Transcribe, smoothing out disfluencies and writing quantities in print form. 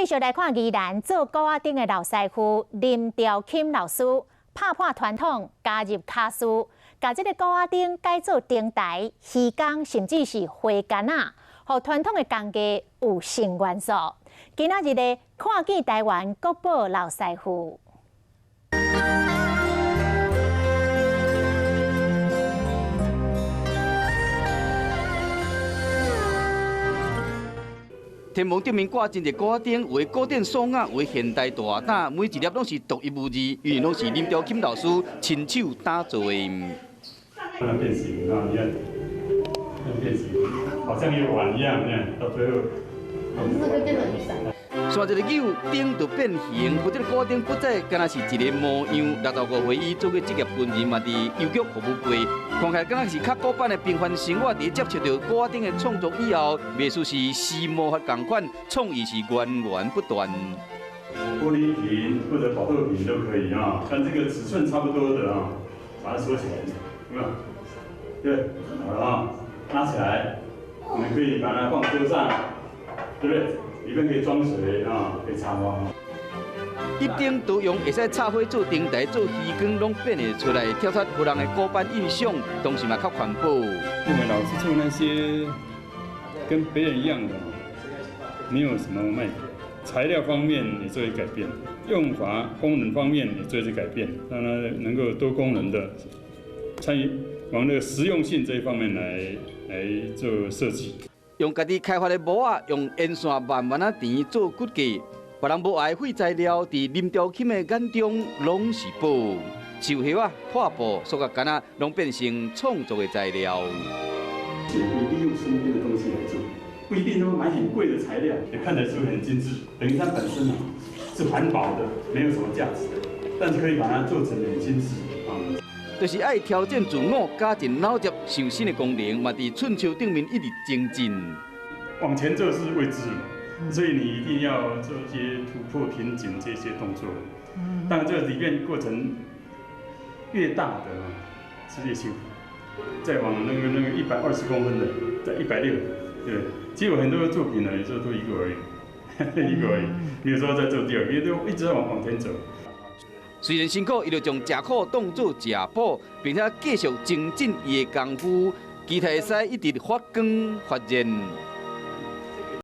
继续来看宜兰做高仔丁的老师傅林兆钦老师，拍破传统，加入卡斯，把这个高仔丁改做灯台、鱼缸，甚至是花竿啊，和传统的工艺有新元素。今仔日的看见台湾国宝老师傅。 天幕顶面挂真侪高仔顶，有的古典爽雅，有的现代大胆，每一粒拢是独一无二，因为拢是林兆钦老师亲手打造的。那变形啊，你看，那变形，好像一个碗一样，你看到最后，是会变成雨伞。刷一个钮，顶就变形。或者高顶不再敢若是一个模样。65岁伊做过职业军人嘛，伫邮局服务过，看起来敢若是较古板的平凡生活。伫接触到高顶的创作以后，艺术是时髦和同款，创意是源源不断。玻璃瓶或者保特瓶都可以啊，像这个尺寸差不多的啊，把它收起来，有没有？对，好了啊，拉起来，我们可以把它放桌上，对不对？ 里面可以装水啊，可以插花。一顶都用会使插花做灯台、做鱼缸，拢变会出来，跳出互人的古板印象，同时嘛较环保。我们老是做那些跟别人一样的，没有什么卖点。材料方面也做一改变，用法、功能方面也做一些改变，让它能够多功能的参与往那个实用性这一方面来做设计。 用家己开发的模啊，用烟线慢慢啊填做骨架。别人无爱废材料，伫林兆钦的眼中拢是宝。绣叶啊、破布、塑胶杆啊，拢变成创作的材料。也可以利用身边的东西来做，不一定都买很贵的材料，也看得出很精致。等于它本身啊是环保的，没有什么价值的，但是可以把它做成很精致啊。 就是爱调整自我，加进脑汁上新的功能，嘛伫春秋顶面一直精进。往前做是未知，所以你一定要做一些突破瓶颈这些动作。当然，这个里面过程越大的是越辛苦。再往那个120公分的，在160，对。其实我很多作品呢，有时候都一个而已，一个而已，没有说再做第二个，因为都一直在往前走。 虽然辛苦，伊就将食苦当作食补，并且继续精进伊的功夫，期待会使一直发光发热。